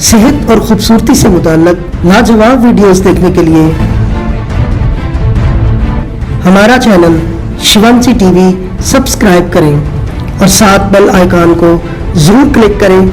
सेहत और खूबसूरती से मुताल्लिक लाजवाब वीडियोस देखने के लिए हमारा चैनल शिवांशी टीवी सब्सक्राइब करें और साथ बेल आइकॉन को जरूर क्लिक करें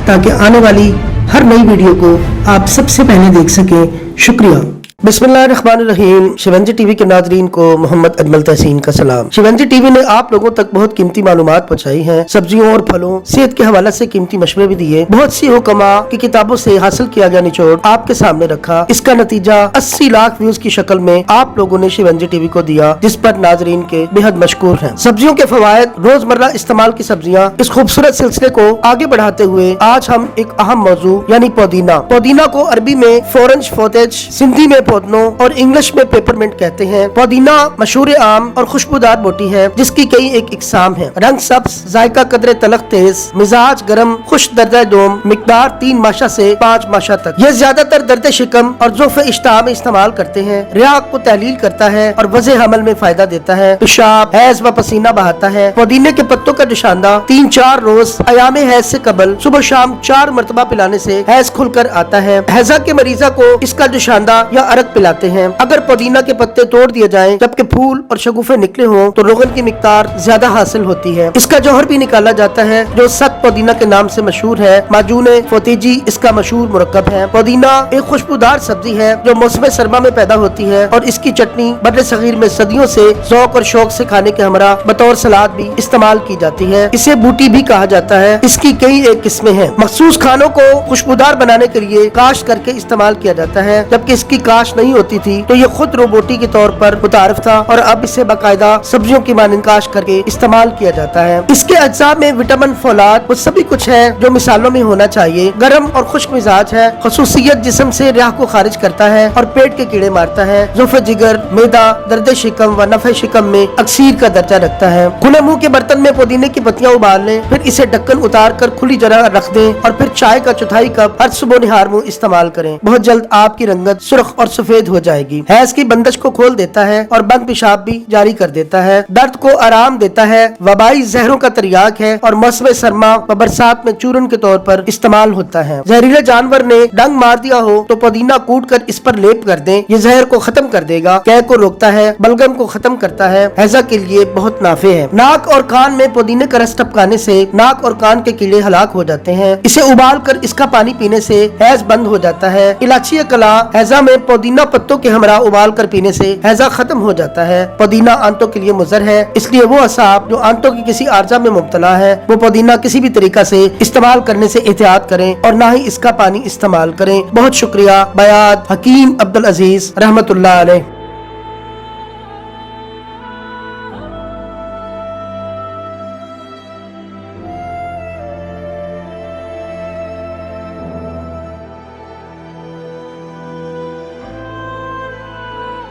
ताकि आने वाली हर नई वीडियो को आप सबसे पहले देख सकें। शुक्रिया। बिस्मिल्लाहिर्रहमानिर्रहीम। शिवांशी टीवी के नाज़रीन को मोहम्मद अजमल तहसीन का सलाम। शिवांशी टीवी ने आप लोगों तक बहुत कीमती मालूमात पहुंचाई हैं, सब्जियों और फलों, सेहत के हवाले से कीमती मशवरे भी दिए, बहुत सी हुक्मा की किताबों से हासिल किया गया निचोड़ आपके सामने रखा। इसका नतीजा 80 लाख व्यूज की शक्ल में आप लोगों ने शिवांशी टीवी को दिया, जिस पर नाजरीन के बेहद मशकूर हैं। सब्जियों के फवायद, रोजमर्रा इस्तेमाल की सब्जियां, इस खूबसूरत सिलसिले को आगे बढ़ाते हुए आज हम एक अहम मौजू यानी पुदीना। पुदीना को अरबी में फोरंज फोतेज, सिंधी में पोदनो और इंग्लिश में पेपरमिंट कहते हैं। पुदीना मशहूर आम और खुशबूदार बोटी है जिसकी कई एक इकसाम है। रंग सब्ज, जायका कदरे तलख तेज, मिजाज गरम, खुश दर्जा दोम, मिकदार 3 माशा से 5 माशा तक। ये ज्यादातर दर्द शिकम और ज़ोफ़े इश्ताह में इस्तेमाल करते हैं। रियाक को तहलील करता है और वज़े हमल में फायदा देता है। पेशाब, हैज व पसीना बहाता है। पुदीने के पत्तों का निशानदा 3-4 रोज अयामे हैज से कबल सुबह शाम 4 मरतबा पिलाने से हैज खुलकर आता है। हैजा के मरीजा को इसका निशानदा या अरक पिलाते हैं। अगर पुदीना के पत्ते तोड़ दिए जाएं जबकि फूल और शगुफे निकले हों तो रोगन की मिकदार ज्यादा हासिल होती है। इसका जौहर भी निकाला जाता है जो सख्त पुदीना के नाम से मशहूर है। माजूने फोतेजी इसका मशहूर मुरक्कब है। पुदीना एक खुशबूदार सब्जी है जो मौसम सरमा में पैदा होती है और इसकी चटनी बर्रे सगीर में सदियों से ज़ौक़ और शौक से खाने के हमरा बतौर सलाद भी इस्तेमाल की जाती है। इसे बूटी भी कहा जाता है। इसकी कई एक किस्में हैं। मखसूस खानों को खुशबूदार बनाने के लिए काश्त करके इस्तेमाल किया जाता है, जबकि इसकी काश्त नहीं होती थी तो ये खुद रोबोटी के तौर पर मुतारिफ था और अब इसे बाकायदा सब्जियों की मानंद काश्त करके इस्तेमाल किया जाता है। इसके अज्जा में विटामिन, फौलाद वो सभी कुछ है जो मिसालों में होना चाहिए। गर्म और खुश्क मिजाज है, खसूसियत जिस्म से रियाह को खारिज करता है और पेट के कीड़े मारता है। ज़ोफ़े जिगर, मैदा, दर्द शिकम व नफ़े शिकम में अक्सीर का दर्जा रखता है। खुले मुंह के बर्तन में पुदीने की पत्तियां उबाल लें, फिर इसे ढक्कन उतार कर खुली जगह रख दें और फिर चाय का चौथाई कप हर सुबह निहार मुंह इस्तेमाल करें। बहुत जल्द आपकी रंगत सुर्ख और सफेद हो जाएगी। हैज की बंदिश को खोल देता है और बंद पेशाब भी जारी कर देता है। दर्द को आराम देता है, वबाई जहरों का तरियाक है और मौसम सरमा व बरसात में चूरन के तौर पर इस्तेमाल होता है। जहरीले जानवर ने डंग मार दिया हो तो पुदीना कूट कर इस पर लेप कर दें, ये जहर को खत्म कर देगा, कै को रोकता है, बलगम को खत्म करता है, हैजा के लिए बहुत नाफे है। नाक और कान में पुदीने का रस टपकाने से नाक और कान के कीड़े हलाक हो जाते हैं। इसे उबाल कर इसका पानी पीने से हैज बंद हो जाता है। इलायची कला हैजा में पुदीना पत्तों के हमरा उबाल कर पीने से हैजा खत्म हो जाता है। पुदीना आंतों के लिए मुज़र है, इसलिए वो असाब जो आंतों की किसी आर्जा में मुब्तला है वो पुदीना किसी भी तरीका से इस्तेमाल करने से एहतियात करें और ना ही इसका पानी इस्तेमाल करें। बहुत शुक्रिया। बयाद हकीम अब्दुल अजीज रहमतुल्लाह अलैह।